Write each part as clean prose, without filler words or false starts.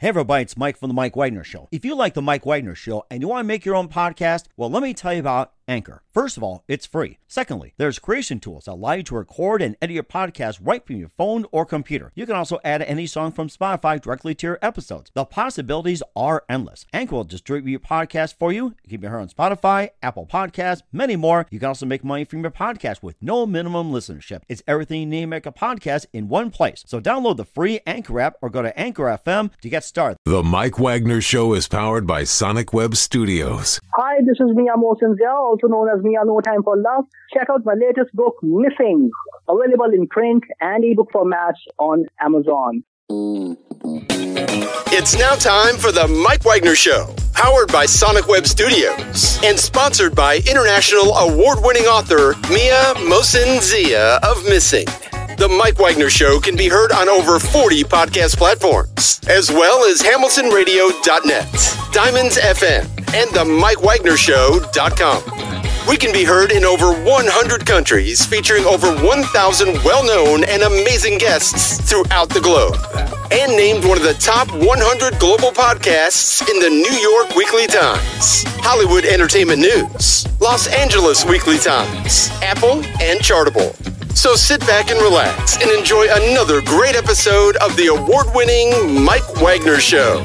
Hey everybody, it's Mike from the Mike Wagner Show. If you like the Mike Wagner Show and you want to make your own podcast, well, let me tell you about Anchor. First of all, it's free. Secondly, there's creation tools that allow you to record and edit your podcast right from your phone or computer. You can also add any song from Spotify directly to your episodes. The possibilities are endless. Anchor will distribute your podcast for you. You can be heard on Spotify, Apple Podcasts, many more. You can also make money from your podcast with no minimum listenership. It's everything you need to make a podcast in one place. So download the free Anchor app or go to Anchor FM to get started. The Mike Wagner Show is powered by Sonic Web Studios. Hi, this is Mia Mosinzia, also known as Mia No Time for Love. Check out my latest book, Missing, available in print and ebook formats on Amazon. It's now time for the Mike Wagner Show, powered by Sonic Web Studios and sponsored by international award-winning author Mia Mosinzia of Missing. The Mike Wagner Show can be heard on over 40 podcast platforms, as well as HamiltonRadio.net, Diamonds FM, and the MikeWagnerShow.com. We can be heard in over 100 countries, featuring over 1,000 well-known and amazing guests throughout the globe. And named one of the top 100 global podcasts in the New York Weekly Times, Hollywood Entertainment News, Los Angeles Weekly Times, Apple, and Chartable. So sit back and relax and enjoy another great episode of the award-winning Mike Wagner Show.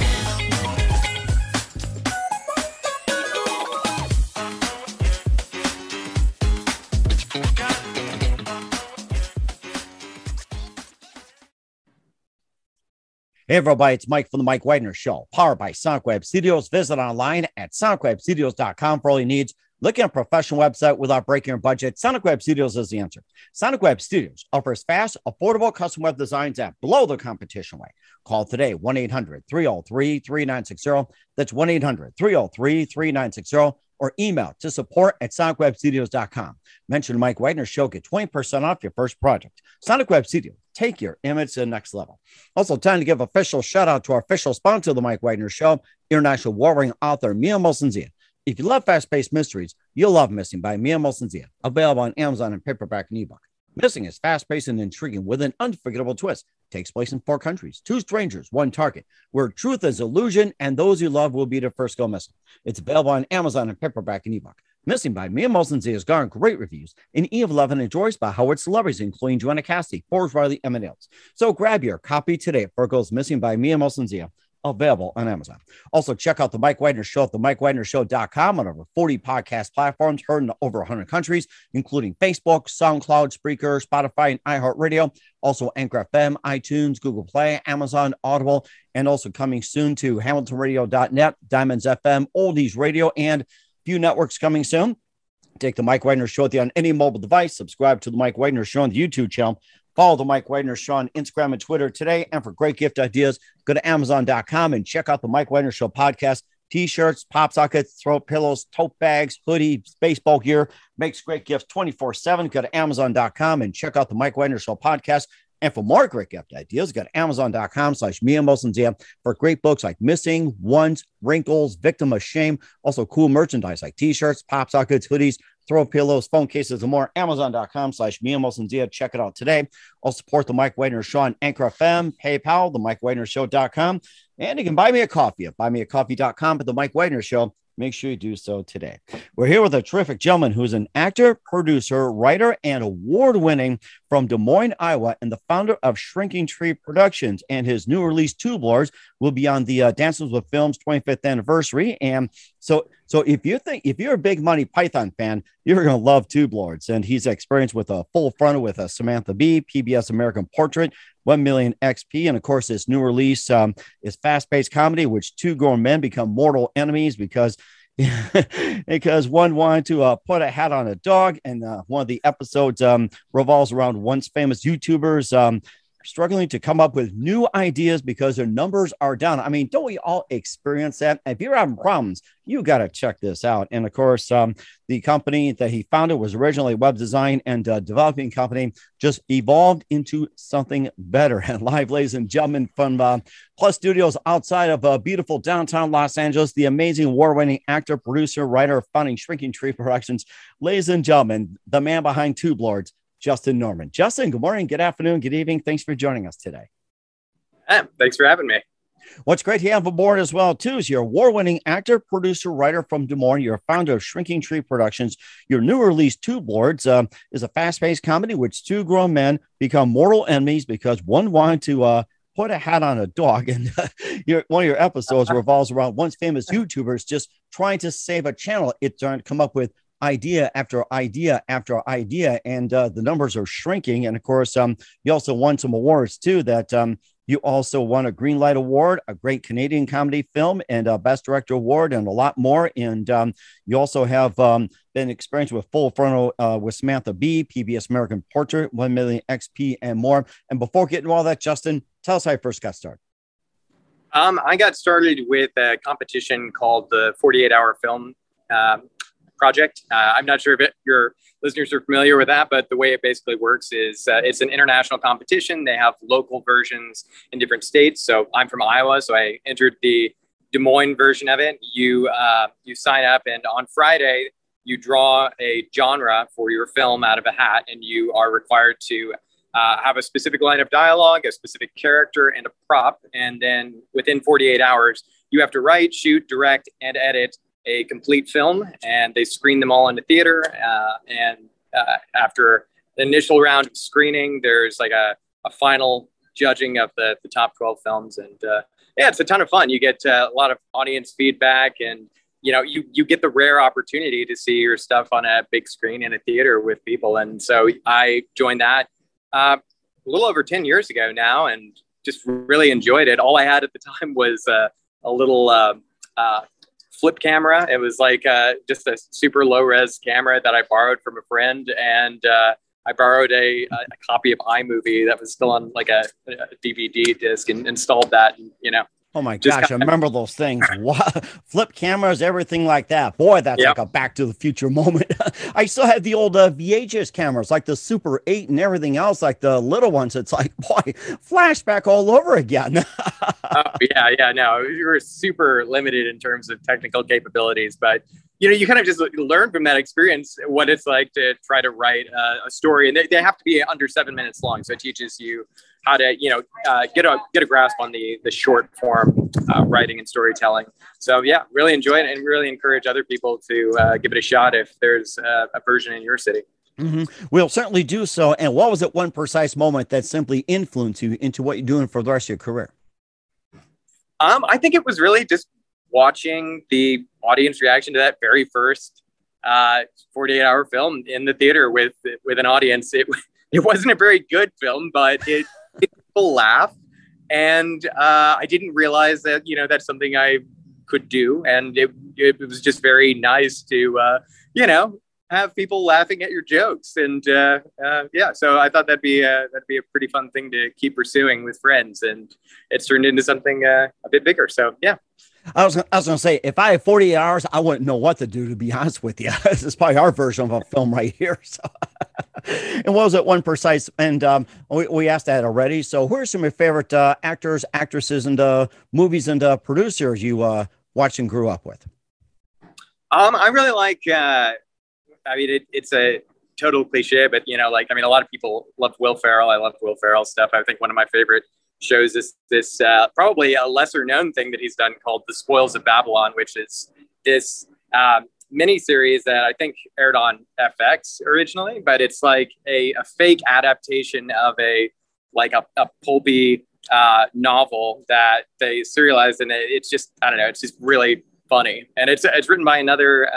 Hey everybody, it's Mike from the Mike Wagner Show, powered by Sonic Web Studios. Visit online at sonicwebstudios.com for all your needs. Looking at a professional website without breaking your budget, Sonic Web Studios is the answer. Sonic Web Studios offers fast, affordable custom web designs that blow the competition away. Call today, 1-800-303-3960. That's 1-800-303-3960. Or email to support@sonicwebstudios.com. Mention Mike Wagner Show, get 20% off your first project. Sonic Web Studios, take your image to the next level. Also, time to give official shout out to our official sponsor of the Mike Wagner Show, international warring author Mia Mosinzia. If you love fast-paced mysteries, you'll love Missing by Mia Mosinzia, available on Amazon in paperback and ebook. Missing is fast-paced and intriguing with an unforgettable twist. Takes place in 4 countries, 2 strangers, 1 target, where truth is illusion and those you love will be the first go missing. It's available on Amazon in paperback and ebook. Missing by Mia Mosinzia has garnered great reviews, and E11 enjoys by Howard celebrities, including Joanna Cassidy, Forbes Riley, and else. So grab your copy today for Goes Missing by Mia Mosinzia, available on Amazon. Also, check out the Mike Wagner Show at the MikeWagnerShow.com on over 40 podcast platforms, heard in over 100 countries, including Facebook, SoundCloud, Spreaker, Spotify, and iHeartRadio. Also, Anchor FM, iTunes, Google Play, Amazon, Audible, and also coming soon to HamiltonRadio.net, Diamonds FM, Oldies Radio, and few networks coming soon. Take the Mike Wagner Show with you on any mobile device. Subscribe to the Mike Wagner Show on the YouTube channel. Follow the Mike Wagner Show on Instagram and Twitter today. And for great gift ideas, go to Amazon.com and check out the Mike Wagner Show podcast. T-shirts, pop sockets, throat pillows, tote bags, hoodies, baseball gear. Makes great gifts 24/7. Go to Amazon.com and check out the Mike Wagner Show podcast. And for more great gift ideas, go to Amazon.com/Mia Mosinzia for great books like Missing, Once, Wrinkles, Victim of Shame. Also cool merchandise like T-shirts, pop sockets, hoodies, throw pillows, phone cases, and more. Amazon.com/Mia Mosinzia. Check it out today. Also support the Mike Wagner Show on Anchor FM, PayPal, the MikeWagnerShow.com. And you can buy me a coffee at buymeacoffee.com. But the Mike Wagner Show, make sure you do so today. We're here with a terrific gentleman who's an actor, producer, writer, and award-winning from Des Moines, Iowa, and the founder of Shrinking Tree Productions. And his new release, TubeLords, will be on the Dances with Film's 25th anniversary. And so if you're a big Monty Python fan, you're going to love TubeLords. And he's experienced with a full frontal with a Samantha Bee, PBS American Portrait, 1 million XP. And of course, this new release is fast-paced comedy, which 2 grown men become mortal enemies because one wanted to put a hat on a dog. And one of the episodes revolves around once famous YouTubers struggling to come up with new ideas because their numbers are down. I mean, don't we all experience that? If you're having problems, you got to check this out. And of course, the company that he founded was originally a web design and developing company, just evolved into something better. And live, ladies and gentlemen, from Plus Studios outside of beautiful downtown Los Angeles, the amazing award-winning actor, producer, writer, founding Shrinking Tree Productions. Ladies and gentlemen, the man behind TubeLords, Justin Norman. Justin, good morning, good afternoon, good evening. Thanks for joining us today. Thanks for having me. What's great to have aboard as well, too, is your award-winning actor, producer, writer from Des Moines. You're a founder of Shrinking Tree Productions. Your new release, TubeLords, is a fast-paced comedy which two grown men become mortal enemies because one wanted to put a hat on a dog. And one of your episodes revolves around once famous YouTubers just trying to save a channel. It's trying to come up with idea after idea after idea, and the numbers are shrinking. And of course, you also won some awards too. That you also won a Green Light Award, a Great Canadian Comedy Film, and a Best Director Award, and a lot more. And you also have been experienced with Full Frontal with Samantha Bee, PBS American Portrait, 1 Million XP, and more. And before getting to all that, Justin, tell us how you first got started. I got started with a competition called the 48-Hour Film Project. I'm not sure if your listeners are familiar with that, but the way it basically works is it's an international competition. They have local versions in different states. So I'm from Iowa, so I entered the Des Moines version of it. You sign up, and on Friday, you draw a genre for your film out of a hat, and you are required to have a specific line of dialogue, a specific character, and a prop. And then within 48 hours, you have to write, shoot, direct, and edit a complete film, and they screen them all in the theater. And after the initial round of screening, there's like a final judging of the top 12 films. And yeah, it's a ton of fun. You get a lot of audience feedback, and you get the rare opportunity to see your stuff on a big screen in a theater with people. And so I joined that a little over 10 years ago now, and just really enjoyed it. All I had at the time was a little flip camera. It was like just a super low res camera that I borrowed from a friend, and I borrowed a copy of iMovie that was still on like a DVD disc, and installed that. And, oh my gosh, I remember those things. Flip cameras, everything like that. Boy, that's like a Back to the Future moment. I still have the old VHS cameras, like the Super 8 and everything else, like the little ones. It's like, boy, flashback all over again. No, we were super limited in terms of technical capabilities, but you kind of just learn from that experience what it's like to try to write a story, and they have to be under 7 minutes long. So it teaches you how to, get a grasp on the short form writing and storytelling. So yeah, really enjoy it, and really encourage other people to give it a shot if there's a version in your city. Mm-hmm. We'll certainly do so. And what was it one precise moment that simply influenced you into what you're doing for the rest of your career? I think it was really just watching the audience reaction to that very first 48-hour film in the theater with an audience. It wasn't a very good film, but it made people laugh. And I didn't realize that, that's something I could do. And it was just very nice to, have people laughing at your jokes. And so I thought that'd be a pretty fun thing to keep pursuing with friends. And it's turned into something a bit bigger. So, yeah. I was going to say, if I had 48 hours, I wouldn't know what to do, to be honest with you. This is probably our version of a film right here. So, and what was it one precise? And we asked that already. So who are some of your favorite actors, actresses, and movies and producers you watched and grew up with? I really like, it's a total cliche, but, a lot of people love Will Ferrell. I love Will Ferrell stuff. I think one of my favorite shows is this probably a lesser known thing that he's done called The Spoils of Babylon, which is this miniseries that I think aired on FX originally, but it's like a fake adaptation of a pulpy novel that they serialized, and it's just, I don't know, it's just really funny. And it's written by another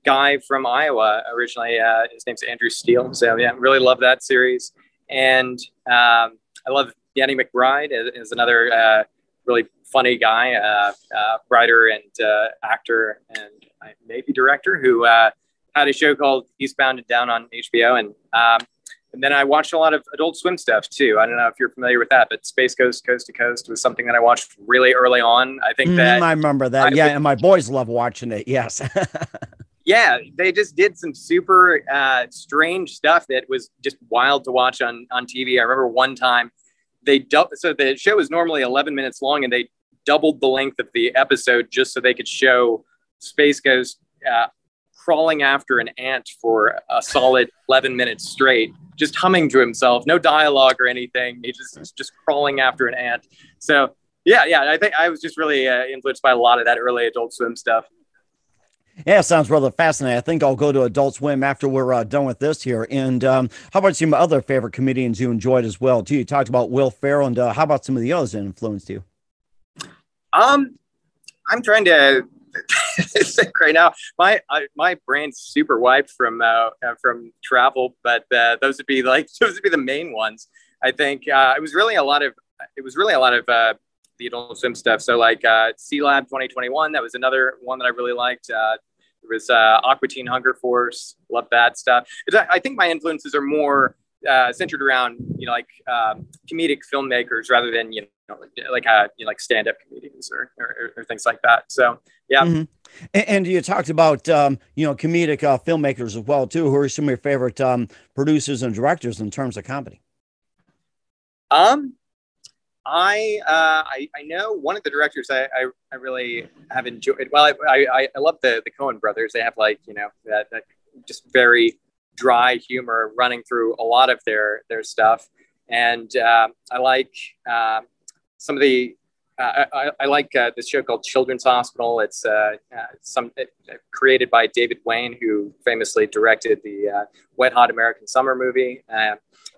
guy from Iowa originally. His name's Andrew Steele. So yeah, really love that series. And I love Danny Mcbride is another really funny guy, writer and actor and maybe director who had a show called Eastbound and Down on HBO. And then I watched a lot of Adult Swim stuff too. I don't know if you're familiar with that, but Space Ghost Coast to Coast was something that I watched really early on. I think that I remember that. And my boys love watching it. Yes. Yeah, they just did some super strange stuff that was just wild to watch on TV. I remember one time so the show is normally 11 minutes long, and they doubled the length of the episode just so they could show Space Ghost crawling after an ant for a solid 11 minutes straight, just humming to himself, no dialogue or anything. He just crawling after an ant. So Yeah. I think I was just really influenced by a lot of that early Adult Swim stuff. Yeah, sounds rather fascinating. I think I'll go to Adult Swim after we're done with this here. And how about some other favorite comedians you enjoyed as well, too? You talked about Will Ferrell, and how about some of the others that influenced you? I'm trying to think right now. My brain's super wiped from travel, but those would be the main ones. I think it was really a lot of the Adult Swim stuff. So like Sea Lab 2021, that was another one that I really liked. There was Aqua Teen Hunger Force, love that stuff. I think my influences are more centered around comedic filmmakers rather than like stand-up comedians or things like that. So yeah. Mm-hmm. And you talked about comedic filmmakers as well too. Who are some of your favorite producers and directors in terms of comedy? I know one of the directors I really have enjoyed. Well, I love the Coen brothers. They have that just very dry humor running through a lot of their stuff, and I like some of the. I like this show called Children's Hospital. It's created by David Wayne, who famously directed the Wet Hot American Summer movie.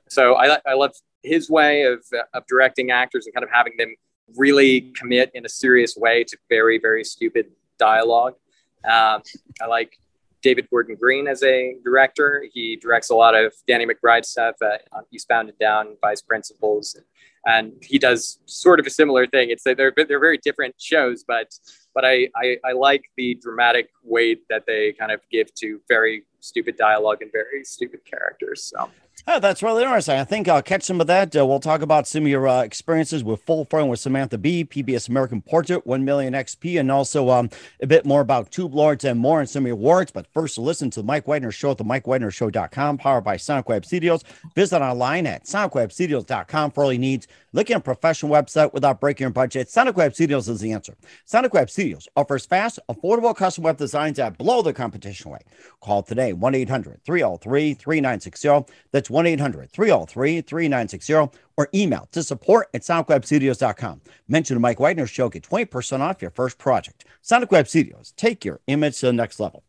So I love his way of directing actors and kind of having them really commit in a serious way to very, very stupid dialogue. I like David Gordon Green as a director. He directs a lot of Danny McBride stuff on Eastbound and Down, Vice Principals, and he does sort of a similar thing. They're very different shows, but I like the dramatic weight that they kind of give to very stupid dialogue and very stupid characters. So. Oh, that's really interesting. I think I'll catch some of that. We'll talk about some of your experiences with Full Front with Samantha Bee, PBS American Portrait, 1 Million XP, and also a bit more about TubeLords and more and some of your awards. But first, listen to the Mike Wagner Show at the MikeWagnerShow.com, powered by Sonic Web Studios. Visit online at SonicWebStudios.com for all your needs. Looking at a professional website without breaking your budget, Sonic Web Studios is the answer. Sonic Web Studios offers fast, affordable custom web designs that blow the competition away. Call today, 1-800-303-3960. That's 1-800-303-3960, or email to support@sonicwebstudios.com. Mention the Mike Wagner Show, get 20% off your first project. Sonic Web Studios, take your image to the next level.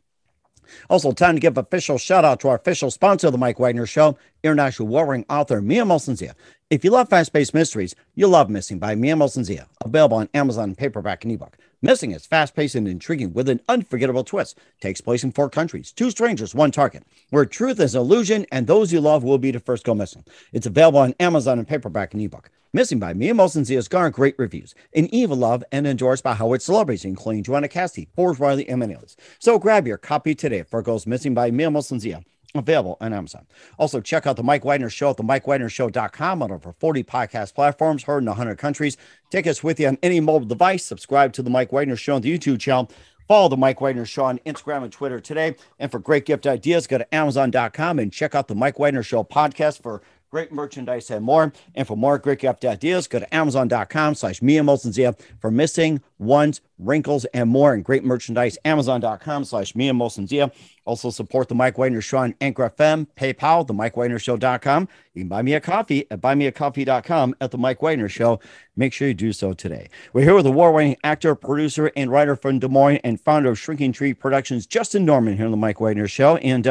Also, time to give official shout out to our official sponsor of the Mike Wagner Show, international warring author Mia Molson-Zia. If you love fast-paced mysteries, you'll love Missing by Mia Molson-Zia, available on Amazon paperback and ebook. Missing is fast-paced and intriguing with an unforgettable twist. Takes place in 4 countries, 2 strangers, 1 target, where truth is an illusion and those you love will be the first go missing. It's available on Amazon and paperback and ebook. Missing by Mia Molson-Zia has garnered great reviews, an evil love, and endorsed by Howard celebrities, including Joanna Cassidy, Forbes Riley, and many others. So grab your copy today for Goes Missing by Mia Molson-Zia, available on Amazon. Also, check out the Mike Wagner Show at the MikeWagnerShow.com on over 40 podcast platforms, heard in 100 countries. Take us with you on any mobile device. Subscribe to the Mike Wagner Show on the YouTube channel. Follow the Mike Wagner Show on Instagram and Twitter today. And for great gift ideas, go to Amazon.com and check out the Mike Wagner Show podcast for great merchandise and more. And for more great gift ideas, go to Amazon.com/Mia Molson-Zia for missing, ones, wrinkles, and more. And great merchandise, Amazon.com/Mia Molson-Zia. Also support the Mike Wagner Show on Anchor FM, PayPal, the MikeWagnerShow.com. You can buy me a coffee at buymeacoffee.com at the Mike Wagner Show. Make sure you do so today. We're here with award-winning actor, producer, and writer from Des Moines and founder of Shrinking Tree Productions, Justin Norman, here on the Mike Wagner Show. And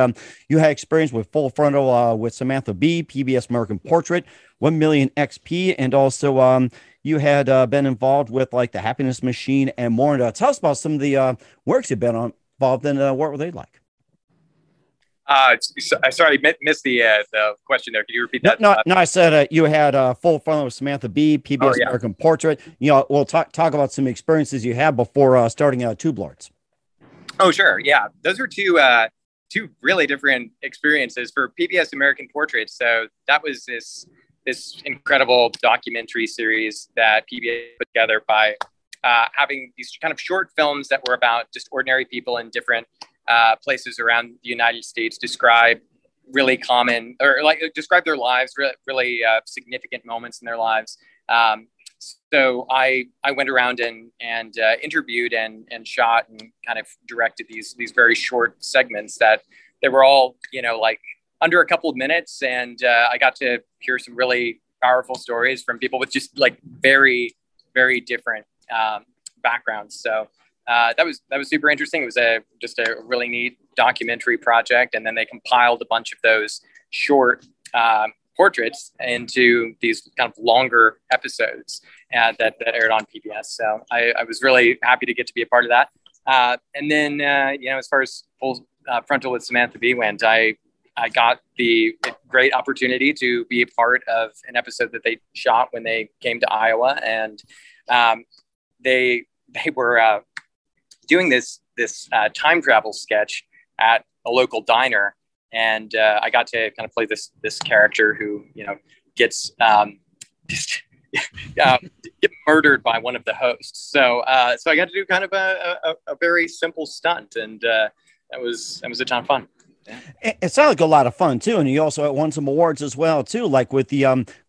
you had experience with Full Frontal with Samantha Bee, PBS American Portrait, 1 Million XP, and also you had been involved with like the Happiness Machine and more. And tell us about some of the works you've been involved in. What were they like? Sorry, missed the question there. Could you repeat that? No, I said you had Full Frontal with Samantha Bee, PBS American Portrait. You know, we'll talk about some experiences you had before starting TubeLords. Oh, sure. Yeah, those were two really different experiences for PBS American Portrait. So that was this incredible documentary series that PBS put together by having these kind of short films that were about just ordinary people in different places around the United States, describe really common or like describe their lives, really significant moments in their lives. So I went around and interviewed and shot and kind of directed these very short segments that they were all, like under a couple of minutes. And I got to hear some really powerful stories from people with just like very, very different backgrounds. So that was super interesting. It was just a really neat documentary project, and then they compiled a bunch of those short portraits into these kind of longer episodes that aired on PBS. So I was really happy to get to be a part of that. And then as far as Full Frontal with Samantha Bee went, I got the great opportunity to be a part of an episode that they shot when they came to Iowa, and they were doing this time travel sketch at a local diner, and I got to kind of play this character who gets get murdered by one of the hosts. So I got to do kind of a very simple stunt, and that was a ton of fun. Yeah. It sounded like a lot of fun too, and you also won some awards as well too, like with the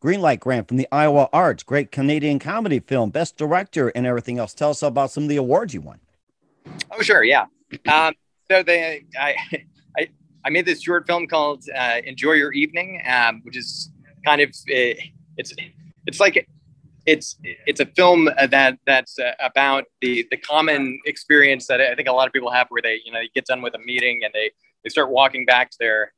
Greenlight Grant from the Iowa Arts, Great Canadian Comedy Film, Best Director, and everything else. Tell us about some of the awards you won. Oh, sure, yeah. So I made this short film called "Enjoy Your Evening," which is kind of it's a film that's about the common experience that I think a lot of people have, where they get done with a meeting and they start walking back to their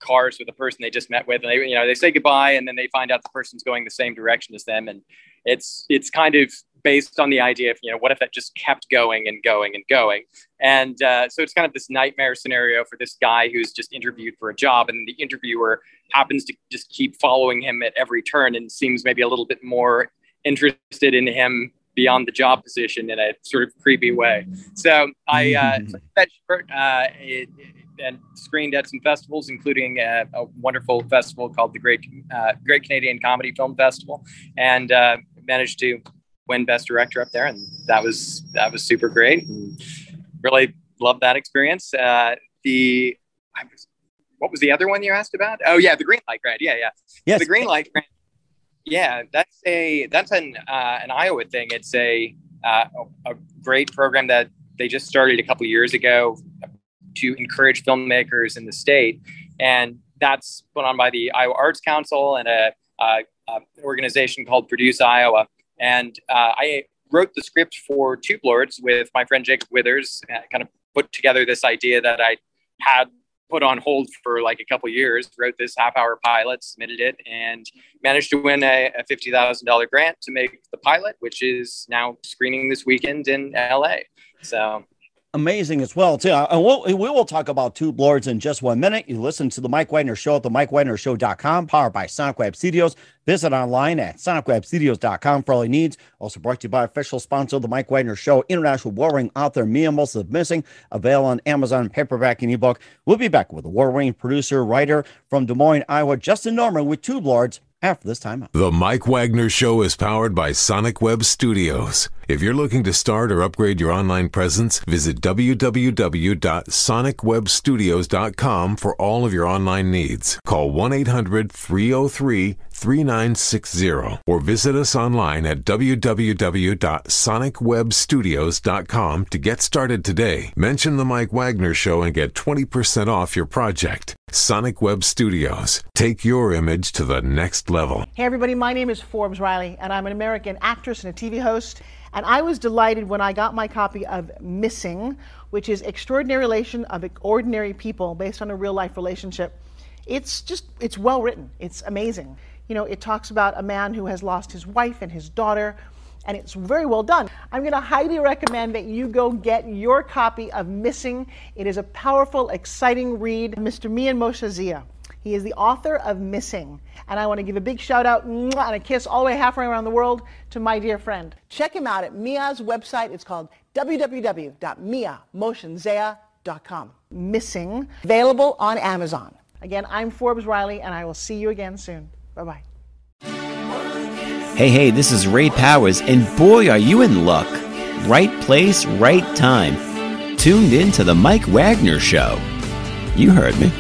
cars with the person they just met with, and they say goodbye, and then they find out the person's going the same direction as them, and it's kind of based on the idea of what if that just kept going and going and going, and so it's kind of this nightmare scenario for this guy who's just interviewed for a job, and the interviewer happens to just keep following him at every turn and seems maybe a little bit more interested in him beyond the job position in a sort of creepy way. So I that short and screened at some festivals, including a wonderful festival called the Great Canadian Comedy Film Festival, and managed to win Best Director up there, and that was super great. And really loved that experience. What was the other one you asked about? Oh yeah, the Greenlight Grant. Yeah. Yes. The Greenlight Grant. Yeah, that's an Iowa thing. It's a great program that they just started a couple years ago to encourage filmmakers in the state, and that's put on by the Iowa Arts Council and an organization called Produce Iowa. And I wrote the script for TubeLords with my friend Jacob Withers, kind of put together this idea that I had put on hold for like a couple years, wrote this half-hour pilot, submitted it, and managed to win a $50,000 grant to make the pilot, which is now screening this weekend in LA. So amazing as well too. And we will talk about TubeLords in just 1 minute. You listen to the Mike Wagner Show at the MikeWagnerShow.com, powered by Sonic Web Studios. Visit online at SonicWebStudios.com for all your needs. Also brought to you by official sponsor of the Mike Wagner Show, international award-winning author Mia Most of Missing, available on Amazon paperback and ebook. We'll be back with award-winning producer, writer from Des Moines, Iowa, Justin Norman with TubeLords after this time out. The Mike Wagner Show is powered by Sonic Web Studios. If you're looking to start or upgrade your online presence, visit www.sonicwebstudios.com for all of your online needs. Call 1-800-303-3960 or visit us online at www.sonicwebstudios.com to get started today. Mention the Mike Wagner Show and get 20% off your project. Sonic Web Studios. Take your image to the next level. Hey everybody, my name is Forbes Riley, and I'm an American actress and a TV host. And I was delighted when I got my copy of Missing, which is Extraordinary Relation of Ordinary People based on a real life relationship. It's well written. It's amazing. It talks about a man who has lost his wife and his daughter, and it's very well done. I'm going to highly recommend that you go get your copy of Missing. It is a powerful, exciting read. Mr. Mian Moshe Zia. He is the author of Missing. And I want to give a big shout out and a kiss all the way halfway around the world to my dear friend. Check him out at Mia's website. It's called www.miamotionsea.com. Missing, available on Amazon. Again, I'm Forbes Riley, and I will see you again soon. Bye-bye. Hey, this is Ray Powers, and boy, are you in luck. Right place, right time. Tuned in to the Mike Wagner Show. You heard me.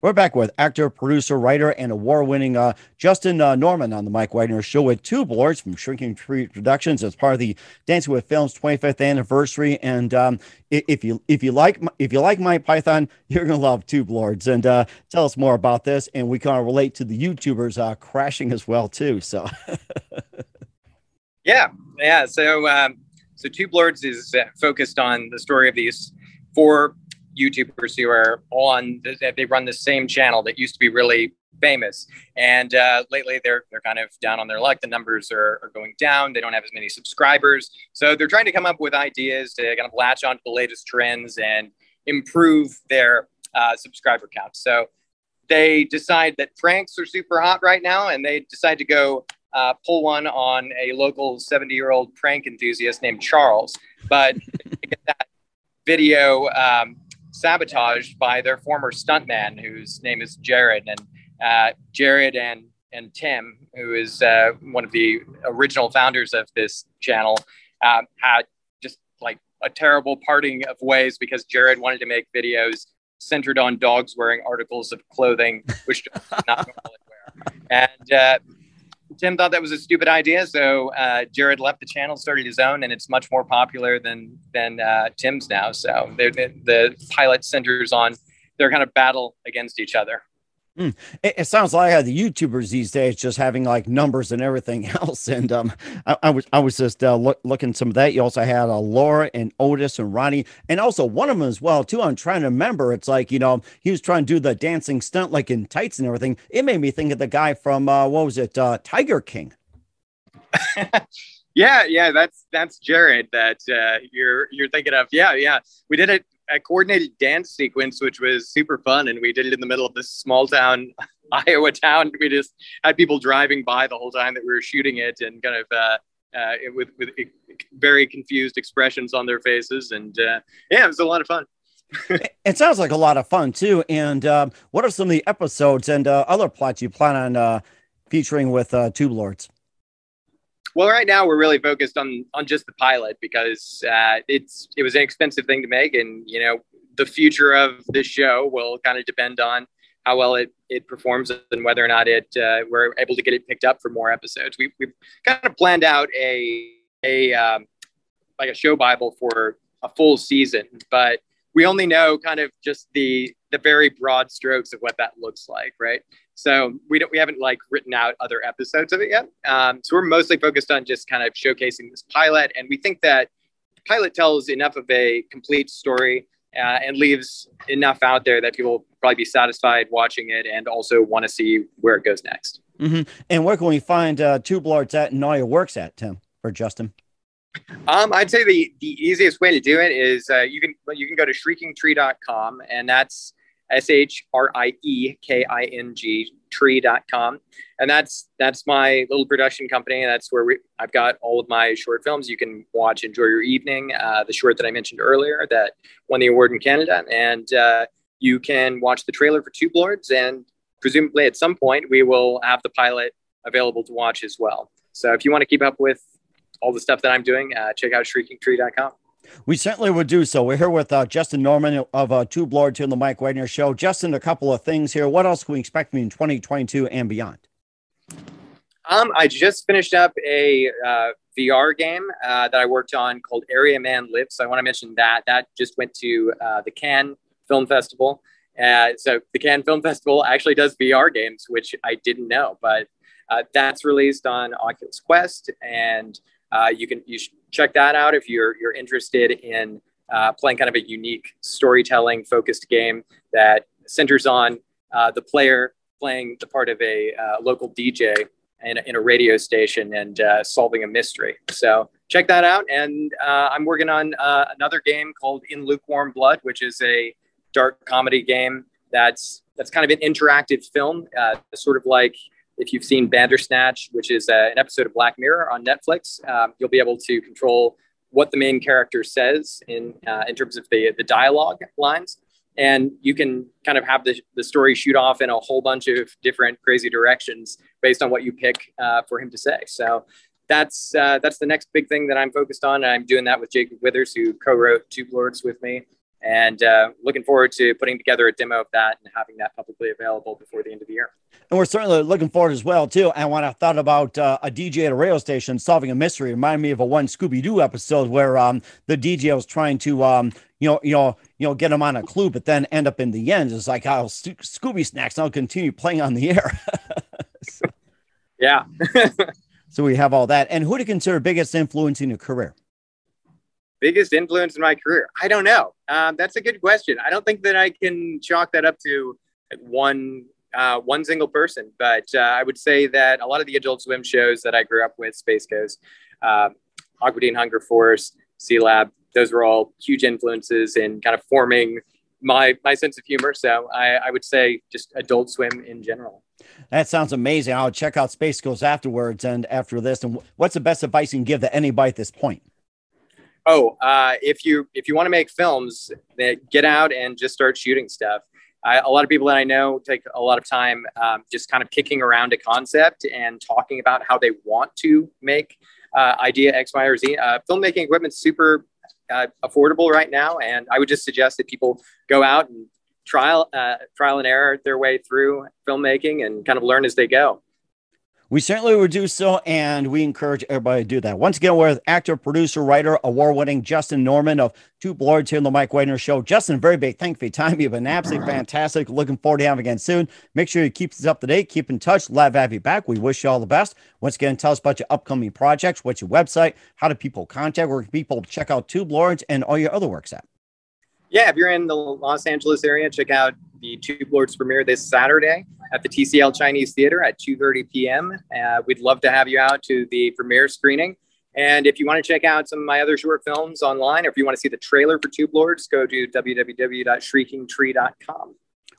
We're back with actor, producer, writer, and award-winning Justin Norman on the Mike Wagner Show with TubeLords from Shrinking Tree Productions as part of the Dancing with Film's 25th anniversary. And if you like Mike Python, you're gonna love TubeLords. And tell us more about this. And we kind of relate to the YouTubers crashing as well too. So yeah. So TubeLords is focused on the story of these 4 YouTubers who are all on, they run the same channel that used to be really famous. And lately they're kind of down on their luck. The numbers are going down. They don't have as many subscribers. So they're trying to come up with ideas to kind of latch onto the latest trends and improve their subscriber count. So they decide that pranks are super hot right now, and they decide to go pull one on a local 70-year-old prank enthusiast named Charles. But they get that video sabotaged by their former stuntman, whose name is Jared. And Jared and Tim, who is one of the original founders of this channel, had just like a terrible parting of ways because Jared wanted to make videos centered on dogs wearing articles of clothing, which dogs did not normally wear. And Tim thought that was a stupid idea, so Jared left the channel, started his own, and it's much more popular than Tim's now. So the pilot centers on their kind of battle against each other. It sounds like the YouTubers these days just having like numbers and everything else. And I was just looking some of that. You also had Laura and Otis and Ronnie, and also one of them as well too. I'm trying to remember. It's like, you know, he was trying to do the dancing stunt like in tights and everything. It made me think of the guy from what was it, Tiger King. Yeah, that's Jared that you're thinking of. Yeah, we did a coordinated dance sequence, which was super fun, and we did it in the middle of this small town Iowa town. We just had people driving by the whole time that we were shooting it, and kind of with very confused expressions on their faces. And yeah, it was a lot of fun. It sounds like a lot of fun too. And what are some of the episodes and other plots you plan on featuring with TubeLords? Well, right now we're really focused on just the pilot because it was an expensive thing to make, and you know the future of this show will kind of depend on how well it performs and whether or not we're able to get it picked up for more episodes. We've kind of planned out a show Bible for a full season, but we only know kind of just the very broad strokes of what that looks like, right? So we haven't like written out other episodes of it yet. So we're mostly focused on just kind of showcasing this pilot, and we think that the pilot tells enough of a complete story and leaves enough out there that people will probably be satisfied watching it and also want to see where it goes next. Mm-hmm. And where can we find TubeLords at and all your works at, Tim or Justin? I'd say the easiest way to do it is you can go to shriekingtree.com, and that's SHRIEKING tree.com. And that's my little production company. And that's where I've got all of my short films. You can watch Enjoy Your Evening, the short that I mentioned earlier that won the award in Canada. And you can watch the trailer for TubeLords, and presumably at some point we will have the pilot available to watch as well. So if you want to keep up with all the stuff that I'm doing, check out shriekingtree.com. We certainly would do so. We're here with Justin Norman of TubeLords here on the Mike Wagner Show. Justin, a couple of things here. What else can we expect from you in 2022 and beyond? I just finished up a VR game that I worked on called Area Man Lives. So I want to mention that just went to the Cannes Film Festival. So the Cannes Film Festival actually does VR games, which I didn't know, but that's released on Oculus Quest, and you should check that out if you're interested in playing kind of a unique storytelling focused game that centers on the player playing the part of a local DJ in a radio station and solving a mystery. So check that out. And I'm working on another game called In Lukewarm Blood, which is a dark comedy game that's kind of an interactive film, sort of like if you've seen Bandersnatch, which is an episode of Black Mirror on Netflix. You'll be able to control what the main character says in terms of the dialogue lines. And you can kind of have the story shoot off in a whole bunch of different crazy directions based on what you pick for him to say. So that's the next big thing that I'm focused on. And I'm doing that with Jacob Withers, who co-wrote TubeLords with me. And looking forward to putting together a demo of that and having that publicly available before the end of the year. And we're certainly looking forward as well, too. And when I thought about a DJ at a radio station solving a mystery, it reminded me of a one Scooby-Doo episode where the DJ was trying to, get him on a clue, but then end up in the end. It's like how Scooby Snacks now continue playing on the air. Yeah. So we have all that. And who do you consider biggest influence in your career? Biggest influence in my career? I don't know. That's a good question. I don't think that I can chalk that up to one single person, but I would say that a lot of the Adult Swim shows that I grew up with, Space Ghost, Aqua Teen Hunger Force, C-Lab, those were all huge influences in kind of forming my sense of humor. So I would say just Adult Swim in general. That sounds amazing. I'll check out Space Ghost afterwards and after this. And what's the best advice you can give to anybody at this point? If you want to make films, get out and just start shooting stuff. A lot of people that I know take a lot of time just kind of kicking around a concept and talking about how they want to make idea X, Y, or Z. Filmmaking equipment's super affordable right now, and I would just suggest that people go out and trial and error their way through filmmaking and kind of learn as they go. We certainly would do so, and we encourage everybody to do that. Once again, we're with actor, producer, writer, award-winning Justin Norman of TubeLords here on the Mike Wagner Show. Justin, very big thank you for your time. You've been absolutely fantastic. Looking forward to having you again soon. Make sure you keep us up to date. Keep in touch. Love to have you back. We wish you all the best. Once again, tell us about your upcoming projects. What's your website? How do people contact? Where can people check out TubeLords and all your other works at? Yeah, if you're in the Los Angeles area, check out the TubeLords premiere this Saturday at the TCL Chinese Theater at 2:30 p.m. We'd love to have you out to the premiere screening. And if you want to check out some of my other short films online, or if you want to see the trailer for TubeLords, go to www.shriekingtree.com.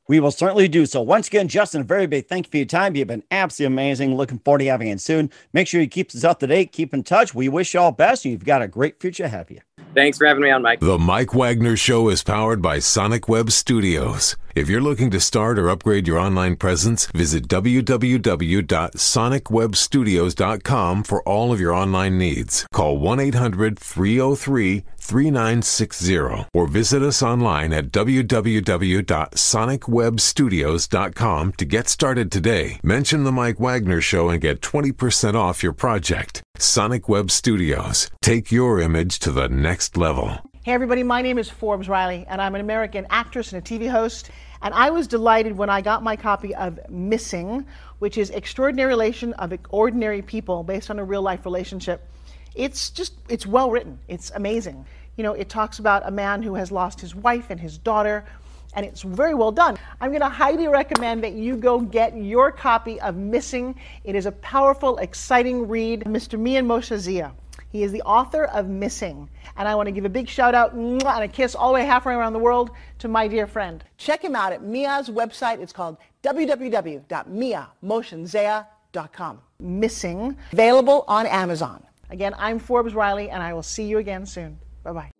We will certainly do so. Once again, Justin, a very big thank you for your time. You've been absolutely amazing. Looking forward to having you soon. Make sure you keep us up to date. Keep in touch. We wish you all best. You've got a great future ahead of you. Thanks for having me on, Mike. The Mike Wagner Show is powered by Sonic Web Studios. If you're looking to start or upgrade your online presence, visit www.sonicwebstudios.com for all of your online needs. Call 1-800-303-3960 or visit us online at www.sonicwebstudios.com to get started today. Mention the Mike Wagner Show and get 20% off your project. Sonic Web Studios. Take your image to the next level. Hey everybody, my name is Forbes Riley, and I'm an American actress and a TV host. And I was delighted when I got my copy of Missing, which is Extraordinary Relation of Ordinary People based on a real life relationship. It's well written. It's amazing. You know, it talks about a man who has lost his wife and his daughter, and it's very well done. I'm going to highly recommend that you go get your copy of Missing. It is a powerful, exciting read. Mr. Mian Moshe Zia. He is the author of Missing. And I want to give a big shout out and a kiss all the way halfway around the world to my dear friend. Check him out at Mia's website. It's called www.miamotionsea.com. Missing, available on Amazon. Again, I'm Forbes Riley, and I will see you again soon. Bye-bye.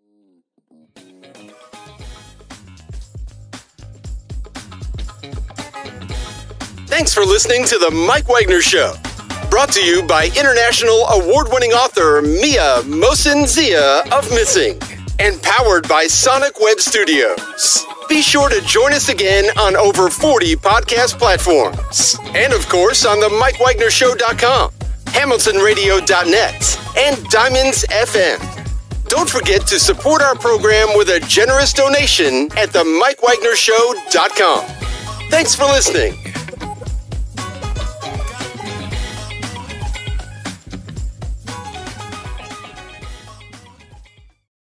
Thanks for listening to The Mike Wagner Show. Brought to you by international award-winning author Mia Mosin-Zia of Missing. And powered by Sonic Web Studios. Be sure to join us again on over 40 podcast platforms. And of course on the MikeWagnerShow.com, HamiltonRadio.net, and Diamonds FM. Don't forget to support our program with a generous donation at the MikeWagnerShow.com. Thanks for listening.